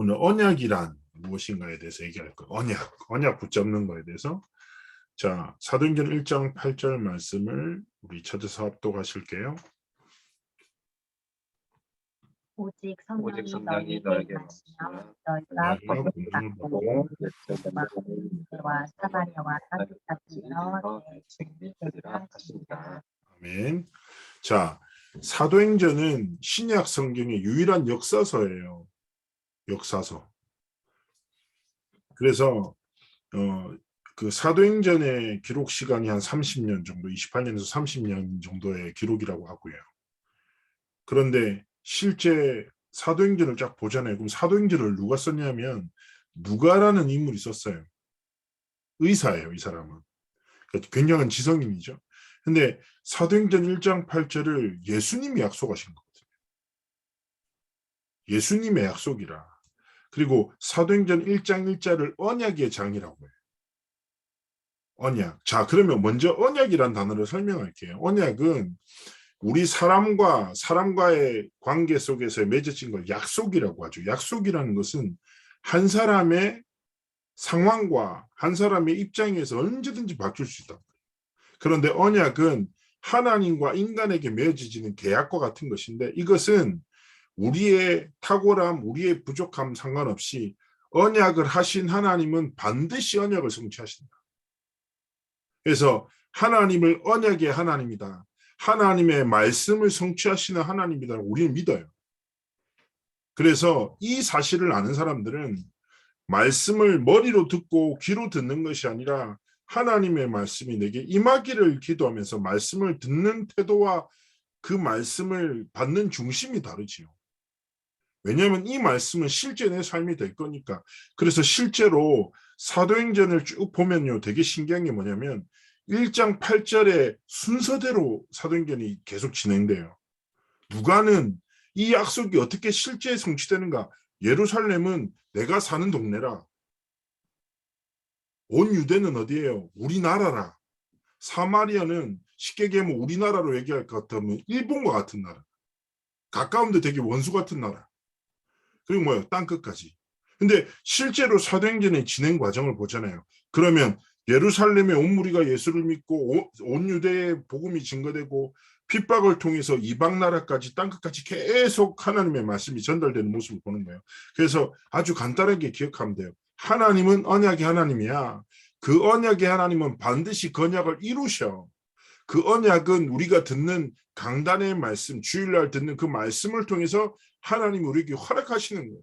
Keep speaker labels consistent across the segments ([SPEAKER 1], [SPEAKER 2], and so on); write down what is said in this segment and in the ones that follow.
[SPEAKER 1] 오늘 언약이란 무엇인가에 대해서 얘기할 거예요. 언약 붙잡는 거에 대해서. 자, 사도행전 1장 8절 말씀을 우리 찾아서 합독하실게요.
[SPEAKER 2] 오직 성령이 너에게 임하시며 너희가 거듭 받고 유대와 사마리아와 땅끝까지 이르러 내 증인이 되리라 하시니라.
[SPEAKER 1] 아멘. 자, 사도행전은 신약 성경의 유일한 역사서예요. 역사서. 그래서 그 사도행전의 기록 시간이 한 30년 정도, 28년에서 30년 정도의 기록이라고 하고요. 그런데 실제 사도행전을 쫙 보잖아요. 그럼 사도행전을 누가 썼냐면 누가라는 인물이 썼어요. 의사예요, 이 사람은. 그러니까 굉장한 지성인이죠. 근데 사도행전 1장 8절을 예수님이 약속하신 거거든요. 예수님의 약속이라. 그리고 사도행전 1장 1절을 언약의 장이라고 해요. 언약. 자, 그러면 먼저 언약이란 단어를 설명할게요. 언약은 우리 사람과의 관계 속에서 맺어진 걸 약속이라고 하죠. 약속이라는 것은 한 사람의 상황과 한 사람의 입장에서 언제든지 바뀔 수 있다. 그런데 언약은 하나님과 인간에게 맺어지는 계약과 같은 것인데 이것은 우리의 탁월함, 우리의 부족함 상관없이 언약을 하신 하나님은 반드시 언약을 성취하신다. 그래서 하나님을 언약의 하나님이다. 하나님의 말씀을 성취하시는 하나님이다라고 우리는 믿어요. 그래서 이 사실을 아는 사람들은 말씀을 머리로 듣고 귀로 듣는 것이 아니라 하나님의 말씀이 내게 임하기를 기도하면서 말씀을 듣는 태도와 그 말씀을 받는 중심이 다르지요. 왜냐하면 이 말씀은 실제 내 삶이 될 거니까. 그래서 실제로 사도행전을 쭉 보면요, 되게 신기한 게 뭐냐면 1장 8절의 순서대로 사도행전이 계속 진행돼요. 누가는 이 약속이 어떻게 실제 성취되는가? 예루살렘은 내가 사는 동네라. 온 유대는 어디예요? 우리나라라. 사마리아는 쉽게 얘기하면 우리나라로 얘기할 것 같으면 일본과 같은 나라. 가까운데 되게 원수 같은 나라. 그리고 뭐예요? 땅끝까지. 근데 실제로 사도행전의 진행 과정을 보잖아요. 그러면 예루살렘의 온 무리가 예수를 믿고 온 유대의 복음이 증거되고 핍박을 통해서 이방 나라까지 땅끝까지 계속 하나님의 말씀이 전달되는 모습을 보는 거예요. 그래서 아주 간단하게 기억하면 돼요. 하나님은 언약의 하나님이야. 그 언약의 하나님은 반드시 그 언약을 이루셔. 그 언약은 우리가 듣는 강단의 말씀, 주일날 듣는 그 말씀을 통해서 하나님이 우리에게 허락하시는 거예요.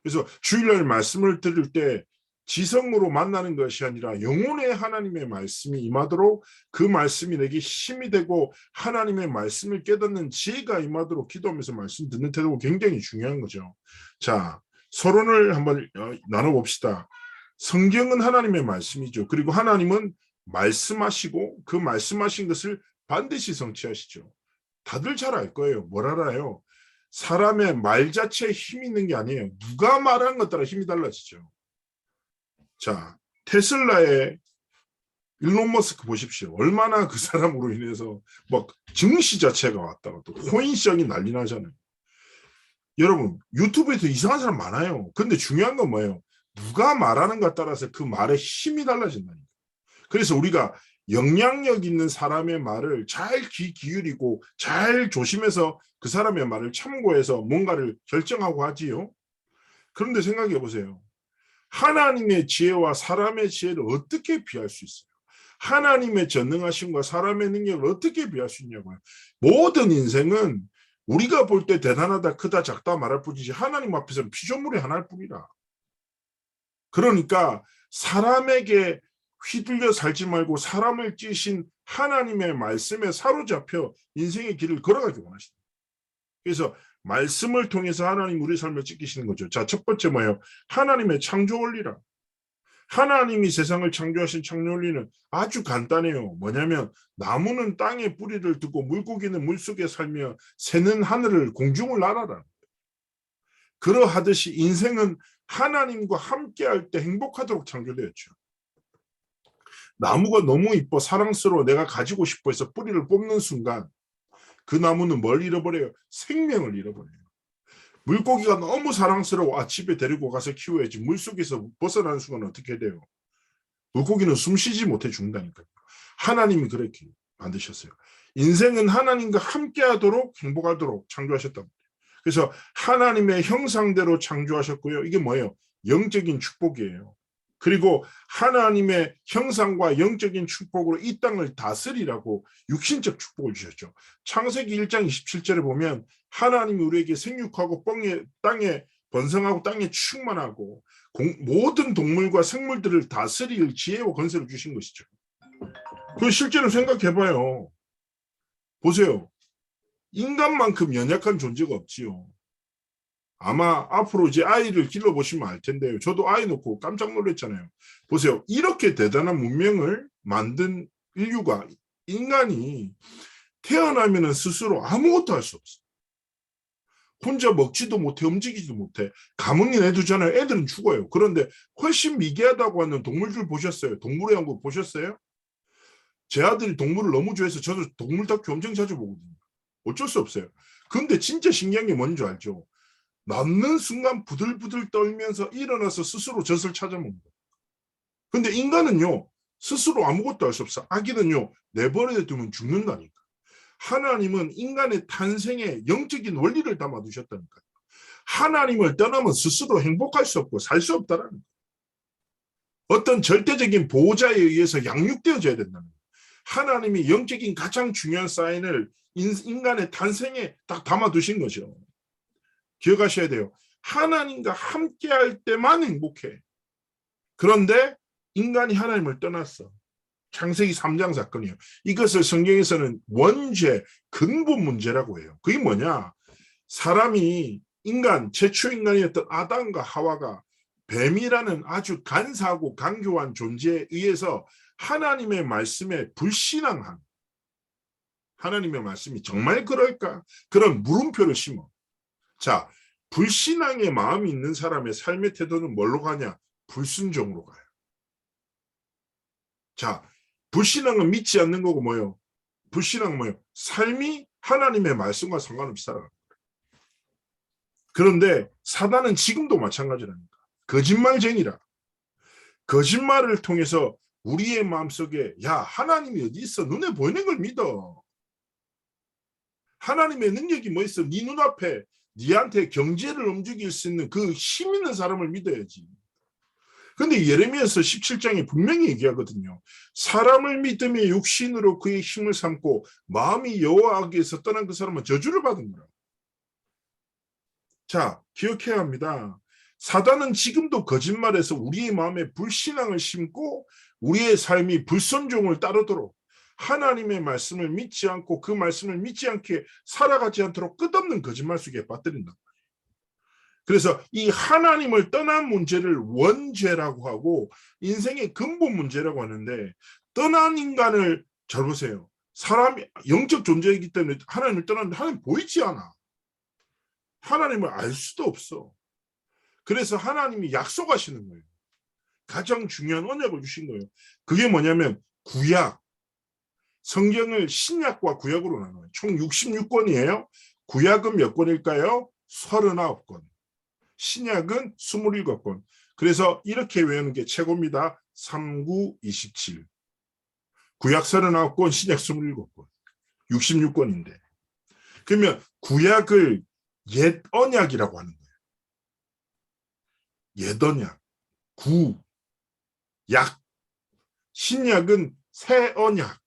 [SPEAKER 1] 그래서 주일날 말씀을 들을 때 지성으로 만나는 것이 아니라 영혼의 하나님의 말씀이 임하도록 그 말씀이 내게 힘이 되고 하나님의 말씀을 깨닫는 지혜가 임하도록 기도하면서 말씀 듣는 태도가 굉장히 중요한 거죠. 자, 서론을 한번 나눠봅시다. 성경은 하나님의 말씀이죠. 그리고 하나님은 말씀하시고 그 말씀하신 것을 반드시 성취하시죠. 다들 잘 알 거예요. 뭘 알아요? 사람의 말 자체에 힘이 있는 게 아니에요. 누가 말하는 것 따라 힘이 달라지죠. 자, 테슬라의 일론 머스크 보십시오. 얼마나 그 사람으로 인해서 막 증시 자체가 왔다가 또 코인 시장이 난리 나잖아요. 여러분, 유튜브에도 이상한 사람 많아요. 근데 중요한 건 뭐예요? 누가 말하는 것 따라서 그 말의 힘이 달라진다니까. 그래서 우리가 영향력 있는 사람의 말을 잘 귀 기울이고 잘 조심해서 그 사람의 말을 참고해서 뭔가를 결정하고 하지요. 그런데 생각해 보세요. 하나님의 지혜와 사람의 지혜를 어떻게 비할 수 있어요? 하나님의 전능하심과 사람의 능력을 어떻게 비할 수 있냐고요. 모든 인생은 우리가 볼 때 대단하다, 크다, 작다 말할 뿐이지 하나님 앞에서는 피조물이 하나일 뿐이라. 그러니까 사람에게 휘둘려 살지 말고 사람을 찌신 하나님의 말씀에 사로잡혀 인생의 길을 걸어가기 원하신다. 그래서 말씀을 통해서 하나님 우리 삶을 지키시는 거죠. 자, 첫 번째 뭐예요? 하나님의 창조 원리라. 하나님이 세상을 창조하신 창조 원리는 아주 간단해요. 뭐냐면 나무는 땅에 뿌리를 두고 물고기는 물속에 살며 새는 하늘을 공중을 날아라. 그러하듯이 인생은 하나님과 함께할 때 행복하도록 창조되었죠. 나무가 너무 이뻐 사랑스러워 내가 가지고 싶어 해서 뿌리를 뽑는 순간 그 나무는 뭘 잃어버려요? 생명을 잃어버려요. 물고기가 너무 사랑스러워. 집에 데리고 가서 키워야지. 물속에서 벗어나는 순간 어떻게 돼요? 물고기는 숨 쉬지 못해 죽는다니까요. 하나님이 그렇게 만드셨어요. 인생은 하나님과 함께하도록 행복하도록 창조하셨답니다. 그래서 하나님의 형상대로 창조하셨고요. 이게 뭐예요? 영적인 축복이에요. 그리고 하나님의 형상과 영적인 축복으로 이 땅을 다스리라고 육신적 축복을 주셨죠. 창세기 1장 27절에 보면 하나님이 우리에게 생육하고 땅에 번성하고 땅에 충만하고 모든 동물과 생물들을 다스릴 지혜와 권세를 주신 것이죠. 그 실제로 생각해봐요. 보세요. 인간만큼 연약한 존재가 없지요. 아마 앞으로 이제 아이를 길러보시면 알 텐데요. 저도 아이 놓고 깜짝 놀랐잖아요. 보세요. 이렇게 대단한 문명을 만든 인류가, 인간이 태어나면 스스로 아무것도 할 수 없어. 혼자 먹지도 못해, 움직이지도 못해. 가문이 내두잖아요. 애들은 죽어요. 그런데 훨씬 미개하다고 하는 동물들 보셨어요? 동물의 왕국 보셨어요? 제 아들이 동물을 너무 좋아해서 저도 동물 다큐 엄청 자주 보거든요. 어쩔 수 없어요. 근데 진짜 신기한 게 뭔지 알죠? 낳는 순간 부들부들 떨면서 일어나서 스스로 젖을 찾아 먹는다. 근데 인간은요, 스스로 아무것도 할 수 없어. 아기는요, 내버려 두면 죽는다니까. 하나님은 인간의 탄생에 영적인 원리를 담아 두셨다니까요. 하나님을 떠나면 스스로 행복할 수 없고 살 수 없다라는 거예요. 어떤 절대적인 보호자에 의해서 양육되어져야 된다는 거예요. 하나님이 영적인 가장 중요한 사인을 인간의 탄생에 딱 담아 두신 거죠. 기억하셔야 돼요. 하나님과 함께할 때만 행복해. 그런데 인간이 하나님을 떠났어. 창세기 3장 사건이에요. 이것을 성경에서는 원죄, 근본 문제라고 해요. 그게 뭐냐? 사람이 인간, 최초 인간이었던 아담과 하와가 뱀이라는 아주 간사하고 강교한 존재에 의해서 하나님의 말씀에 불신앙한, 하나님의 말씀이 정말 그럴까? 그런 물음표를 심어. 자, 불신앙의 마음이 있는 사람의 삶의 태도는 뭘로 가냐? 불순종으로 가요. 자, 불신앙은 믿지 않는 거고 뭐예요? 불신앙은 뭐예요? 삶이 하나님의 말씀과 상관없이 살아갑니다. 그런데 사단은 지금도 마찬가지라니까. 거짓말쟁이라. 거짓말을 통해서 우리의 마음속에 야, 하나님이 어디 있어? 눈에 보이는 걸 믿어. 하나님의 능력이 뭐 있어? 네 눈앞에 네한테 경제를 움직일 수 있는 그 힘 있는 사람을 믿어야지. 근데 예레미야서 17장에 분명히 얘기하거든요. 사람을 믿으며 육신으로 그의 힘을 삼고 마음이 여호와에게서 떠난 그 사람은 저주를 받은 거라. 자, 기억해야 합니다. 사단은 지금도 거짓말해서 우리의 마음에 불신앙을 심고 우리의 삶이 불순종을 따르도록 하나님의 말씀을 믿지 않고 그 말씀을 믿지 않게 살아가지 않도록 끝없는 거짓말 속에 빠뜨린다. 그래서 이 하나님을 떠난 문제를 원죄라고 하고 인생의 근본 문제라고 하는데, 떠난 인간을 잘 보세요. 사람이 영적 존재이기 때문에 하나님을 떠났는데 하나님 보이지 않아. 하나님을 알 수도 없어. 그래서 하나님이 약속하시는 거예요. 가장 중요한 언약을 주신 거예요. 그게 뭐냐면 구약. 성경을 신약과 구약으로 나눠요. 총 66권이에요. 구약은 몇 권일까요? 39권. 신약은 27권. 그래서 이렇게 외우는 게 최고입니다. 3927. 구약 39권, 신약 27권. 66권인데. 그러면 구약을 옛 언약이라고 하는 거예요. 옛 언약. 구, 약. 신약은 새 언약.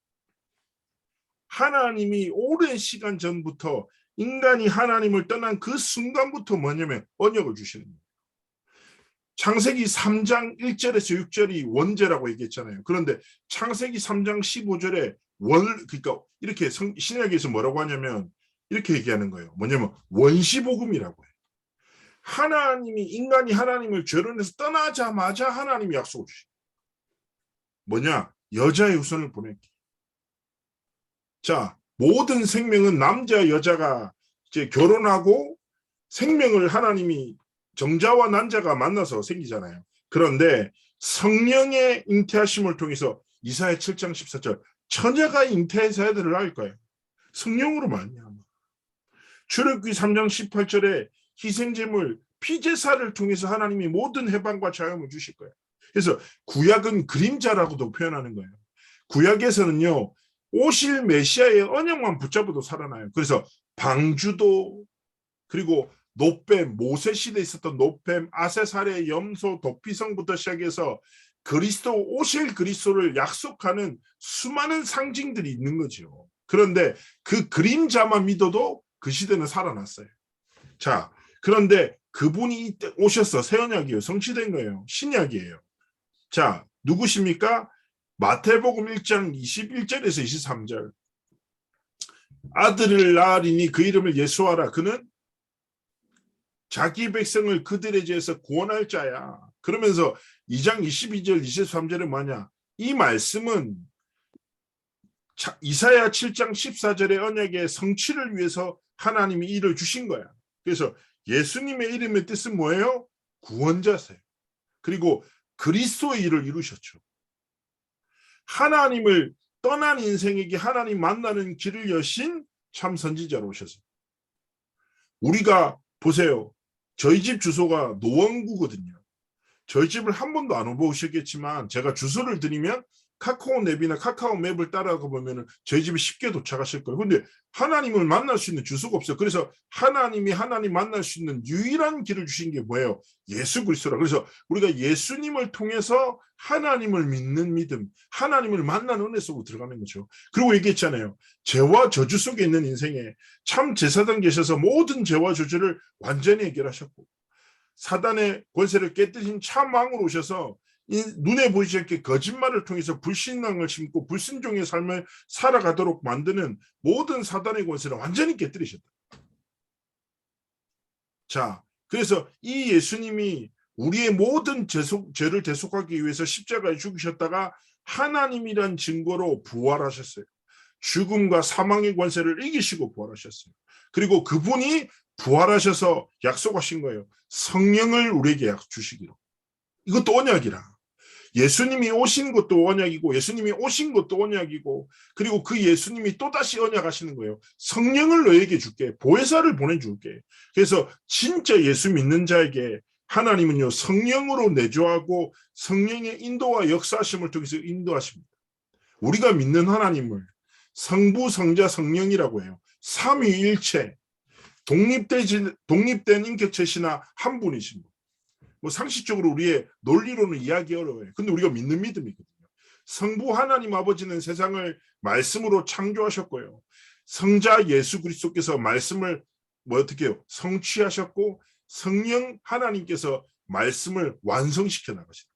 [SPEAKER 1] 하나님이 오랜 시간 전부터 인간이 하나님을 떠난 그 순간부터 뭐냐면 언약을 주시는 거예요. 창세기 3장 1절에서 6절이 원죄라고 얘기했잖아요. 그런데 창세기 3장 15절에 그러니까 이렇게 신약에서 뭐라고 하냐면 이렇게 얘기하는 거예요. 뭐냐면 원시복음이라고 해요. 하나님이 인간이 하나님을 죄로 인해서 떠나자마자 하나님이 약속을 주시고 뭐냐? 여자의 후손을 보냈기. 자, 모든 생명은 남자 여자가 이제 결혼하고 생명을 하나님이 정자와 난자가 만나서 생기잖아요. 그런데 성령의 잉태하심을 통해서 이사야 7장 14절 처녀가 잉태해서 애들을 낳을 거예요. 성령으로 말미암아. 출애굽기 3장 18절에 희생제물, 피제사를 통해서 하나님이 모든 해방과 자유를 주실 거예요. 그래서 구약은 그림자라고도 표현하는 거예요. 구약에서는요, 오실 메시아의 언약만 붙잡아도 살아나요. 그래서 방주도, 그리고 노뱀, 모세 시대에 있었던 노뱀, 아세사레, 염소, 도피성부터 시작해서 그리스도, 오실 그리스도를 약속하는 수많은 상징들이 있는 거죠. 그런데 그 그림자만 믿어도 그 시대는 살아났어요. 자, 그런데 그분이 이때 오셔서 새 언약이에요. 성취된 거예요. 신약이에요. 자, 누구십니까? 마태복음 1장 21절에서 23절. 아들을 낳으리니 그 이름을 예수하라. 그는 자기 백성을 그들의 죄에서 구원할 자야. 그러면서 2장 22절 23절은 뭐냐? 이 말씀은 이사야 7장 14절의 언약의 성취를 위해서 하나님이 이를 주신 거야. 그래서 예수님의 이름의 뜻은 뭐예요? 구원자세요. 그리고 그리스도의 일을 이루셨죠. 하나님을 떠난 인생에게 하나님 만나는 길을 여신 참 선지자로 오셨어요. 우리가 보세요. 저희 집 주소가 노원구거든요. 저희 집을 한 번도 안 와보셨겠지만 제가 주소를 드리면 카카오 맵이나 카카오 맵을 따라가 보면 저희 집에 쉽게 도착하실 거예요. 근데 하나님을 만날 수 있는 주소가 없어요. 그래서 하나님이 하나님 만날 수 있는 유일한 길을 주신 게 뭐예요? 예수 그리스도라. 그래서 우리가 예수님을 통해서 하나님을 믿는 믿음, 하나님을 만나는 은혜 속으로 들어가는 거죠. 그리고 얘기했잖아요. 죄와 저주 속에 있는 인생에 참 제사장 계셔서 모든 죄와 저주를 완전히 해결하셨고 사단의 권세를 깨뜨린 참 왕으로 오셔서 눈에 보이지 않게 거짓말을 통해서 불신앙을 심고 불순종의 삶을 살아가도록 만드는 모든 사단의 권세를 완전히 깨뜨리셨다. 자, 그래서 이 예수님이 우리의 모든 죄를 대속하기 위해서 십자가에 죽으셨다가 하나님이란 증거로 부활하셨어요. 죽음과 사망의 권세를 이기시고 부활하셨어요. 그리고 그분이 부활하셔서 약속하신 거예요. 성령을 우리에게 주시기로. 이것도 언약이라. 예수님이 오신 것도 언약이고 예수님이 오신 것도 언약이고 그리고 그 예수님이 또다시 언약하시는 거예요. 성령을 너에게 줄게. 보혜사를 보내줄게. 그래서 진짜 예수 믿는 자에게 하나님은요 성령으로 내조하고 성령의 인도와 역사하심을 통해서 인도하십니다. 우리가 믿는 하나님을 성부, 성자, 성령이라고 해요. 삼위일체, 독립된 인격체시나 한 분이십니다. 뭐 상식적으로 우리의 논리로는 이해하기 어려워요. 근데 우리가 믿는 믿음이거든요. 성부 하나님 아버지는 세상을 말씀으로 창조하셨고요. 성자 예수 그리스도께서 말씀을 어떻게 해요? 성취하셨고 성령 하나님께서 말씀을 완성시켜 나가십니다.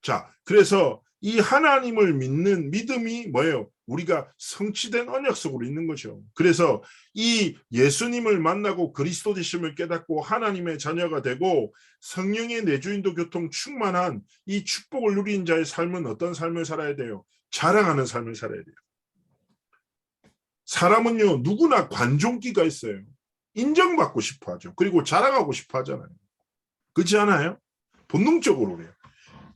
[SPEAKER 1] 자, 그래서 이 하나님을 믿는 믿음이 뭐예요? 우리가 성취된 언약 속으로 있는 거죠. 그래서 이 예수님을 만나고 그리스도 되심을 깨닫고 하나님의 자녀가 되고 성령의 내주인도 교통 충만한 이 축복을 누린 자의 삶은 어떤 삶을 살아야 돼요? 자랑하는 삶을 살아야 돼요. 사람은요 누구나 관종기가 있어요. 인정받고 싶어 하죠. 그리고 자랑하고 싶어 하잖아요. 그렇지 않아요? 본능적으로 그래요.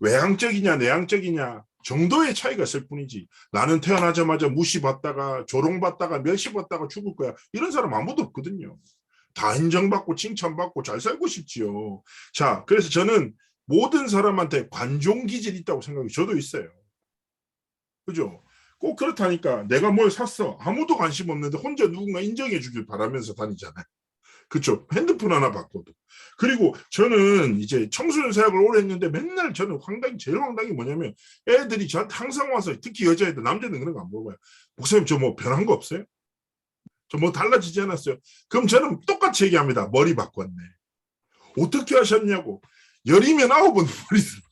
[SPEAKER 1] 외향적이냐 내향적이냐 정도의 차이가 있을 뿐이지 나는 태어나자마자 무시받다가 조롱받다가 멸시받다가 죽을 거야. 이런 사람 아무도 없거든요. 다 인정받고 칭찬받고 잘 살고 싶지요. 자, 그래서 저는 모든 사람한테 관종기질이 있다고 생각해요. 저도 있어요. 그죠? 꼭 그렇다니까 내가 뭘 샀어. 아무도 관심 없는데 혼자 누군가 인정해 주길 바라면서 다니잖아요. 그렇죠. 핸드폰 하나 바꿔도. 그리고 저는 이제 청소년 사역을 오래 했는데 맨날 저는 제일 황당이 뭐냐면 애들이 저한테 항상 와서 특히 여자애들, 남자들은 그런 거 안 물어봐요. 목사님 저 뭐 변한 거 없어요? 저 뭐 달라지지 않았어요? 그럼 저는 똑같이 얘기합니다. 머리 바꿨네. 어떻게 하셨냐고. 열이면 9번 머리 들어.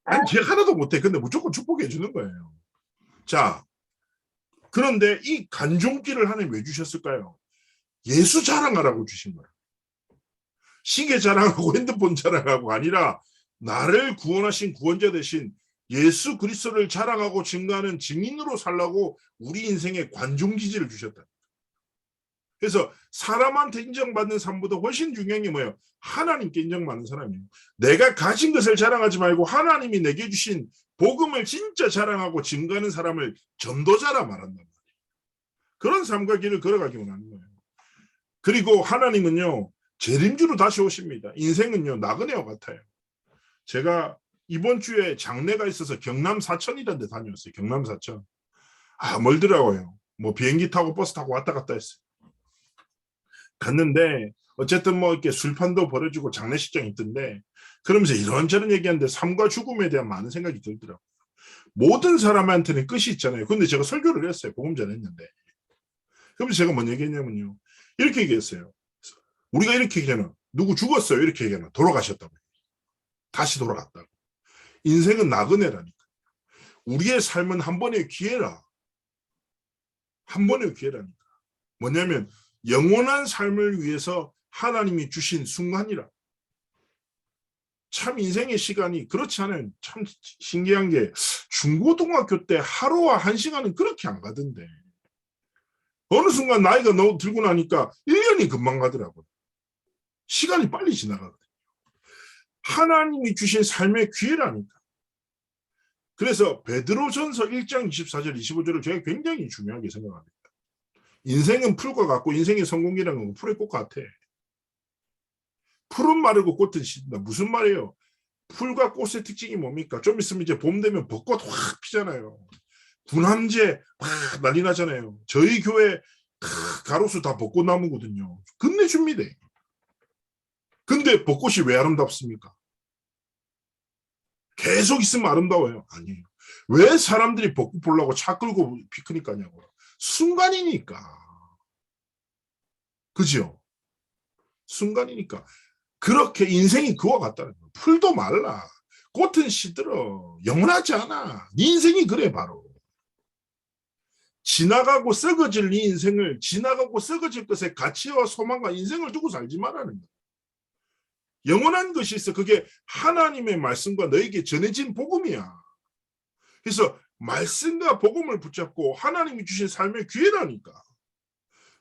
[SPEAKER 1] 아니 제가 하나도 못해. 근데 무조건 축복해 주는 거예요. 자, 그런데 이 간종기를 하나님 왜 주셨을까요? 예수 자랑하라고 주신 거예요. 시계 자랑하고 핸드폰 자랑하고 아니라 나를 구원하신 구원자 대신 예수 그리스도를 자랑하고 증거하는 증인으로 살라고 우리 인생에 관종기질을 주셨다. 그래서 사람한테 인정받는 삶보다 훨씬 중요한 게 뭐예요? 하나님께 인정받는 사람이에요. 내가 가진 것을 자랑하지 말고 하나님이 내게 주신 복음을 진짜 자랑하고 증거하는 사람을 전도자라 말한단 말이에요. 그런 삶과 길을 걸어가기 원하는 거예요. 그리고 하나님은요, 재림주로 다시 오십니다. 인생은요, 나그네와 같아요. 제가 이번 주에 장례가 있어서 경남 사천이라는 데 다녀왔어요. 경남 사천. 멀더라고요. 뭐 비행기 타고 버스 타고 왔다 갔다 했어요. 갔는데 어쨌든 뭐 이렇게 술판도 벌어지고 장례식장이 있던데, 그러면서 이런저런 얘기하는데 삶과 죽음에 대한 많은 생각이 들더라고요. 모든 사람한테는 끝이 있잖아요. 근데 제가 설교를 했어요. 복음 전했는데. 그러면서 제가 뭔 얘기했냐면요, 이렇게 얘기했어요. 우리가 이렇게 얘기하는, 누구 죽었어요 이렇게 얘기하는, 돌아가셨다고. 다시 돌아갔다고. 인생은 나그네라니까. 우리의 삶은 한 번의 기회라. 한 번의 기회라니까. 뭐냐면 영원한 삶을 위해서 하나님이 주신 순간이라. 참 인생의 시간이 그렇지 않아요. 참 신기한 게 중고등학교 때 하루와 1시간은 그렇게 안 가던데, 어느 순간 나이가 너무 들고 나니까 1년이 금방 가더라고요. 시간이 빨리 지나가거든요. 하나님이 주신 삶의 기회라니까. 그래서 베드로전서 1장 24절 25절을 제가 굉장히 중요하게 생각합니다. 인생은 풀과 같고 인생의 성공이라는 건 풀의 꽃 같아. 풀은 마르고 꽃은 시든다. 무슨 말이에요? 풀과 꽃의 특징이 뭡니까? 좀 있으면 이제 봄 되면 벚꽃 확 피잖아요. 군함제 확 난리 나잖아요. 저희 교회 가로수 다 벚꽃나무거든요. 끝내줍니다. 근데 벚꽃이 왜 아름답습니까? 계속 있으면 아름다워요? 아니에요. 왜 사람들이 벚꽃 보려고 차 끌고 피크닉 가냐고요? 순간이니까. 그죠? 순간이니까. 그렇게 인생이 그와 같다는 거예요. 풀도 말라. 꽃은 시들어. 영원하지 않아. 네 인생이 그래 바로. 지나가고 썩어질 네 인생을 지나가고 썩어질 것에 가치와 소망과 인생을 두고 살지 말라는 거예요. 영원한 것이 있어. 그게 하나님의 말씀과 너에게 전해진 복음이야. 그래서 말씀과 복음을 붙잡고 하나님이 주신 삶의 기회라니까.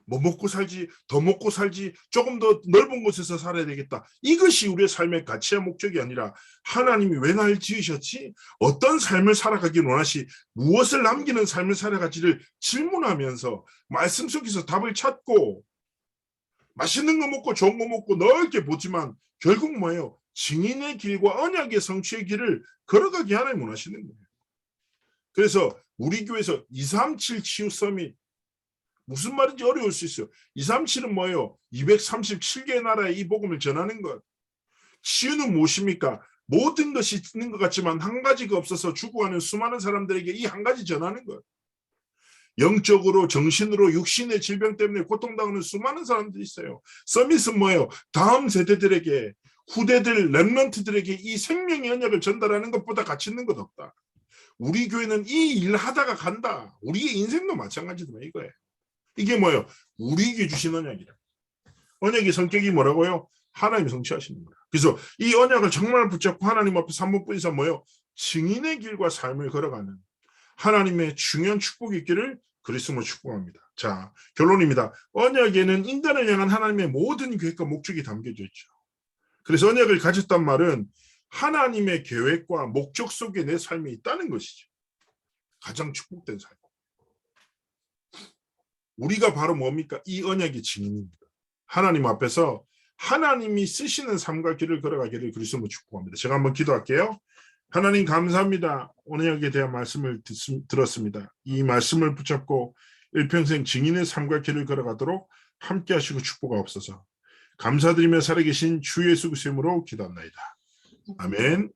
[SPEAKER 1] 뭐 먹고 살지, 더 먹고 살지, 조금 더 넓은 곳에서 살아야 되겠다. 이것이 우리의 삶의 가치와 목적이 아니라 하나님이 왜 날 지으셨지? 어떤 삶을 살아가길 원하시? 무엇을 남기는 삶을 살아가지를 질문하면서 말씀 속에서 답을 찾고, 맛있는 거 먹고 좋은 거 먹고 넓게 보지만 결국 뭐예요? 증인의 길과 언약의 성취의 길을 걸어가게 하나님 원하시는 거예요. 그래서 우리 교회에서 237 치유 서밋, 무슨 말인지 어려울 수 있어요. 237은 뭐예요? 237개의 나라에 이 복음을 전하는 것. 치유는 무엇입니까? 모든 것이 있는 것 같지만 한 가지가 없어서 죽어가는 수많은 사람들에게 이 한 가지 전하는 것. 영적으로, 정신으로, 육신의 질병 때문에 고통당하는 수많은 사람들이 있어요. 서밋은 뭐예요? 다음 세대들에게, 후대들, 렘넌트들에게 이 생명의 언약을 전달하는 것보다 가치 있는 것 없다. 우리 교회는 이 일 하다가 간다. 우리의 인생도 마찬가지다 이거예요. 이게 뭐예요? 우리에게 주신 언약이다. 언약의 성격이 뭐라고요? 하나님이 성취하시는 거다. 그래서 이 언약을 정말 붙잡고 하나님 앞에 삼복분에서 뭐예요? 증인의 길과 삶을 걸어가는 하나님의 중요한 축복이 있기를 그리스도로 축복합니다. 자, 결론입니다. 언약에는 인간을 향한 하나님의 모든 계획과 목적이 담겨져 있죠. 그래서 언약을 가졌단 말은 하나님의 계획과 목적 속에 내 삶이 있다는 것이죠. 가장 축복된 삶. 우리가 바로 뭡니까? 이 언약의 증인입니다. 하나님 앞에서 하나님이 쓰시는 삶과 길을 걸어가기를 그리스도로 축복합니다. 제가 한번 기도할게요. 하나님 감사합니다. 언약에 대한 말씀을 들었습니다. 이 말씀을 붙잡고 일평생 증인의 삶과 길을 걸어가도록 함께 하시고 축복하옵소서. 감사드리며 살아계신 주 예수 그리스도로 기도합니다. 아멘.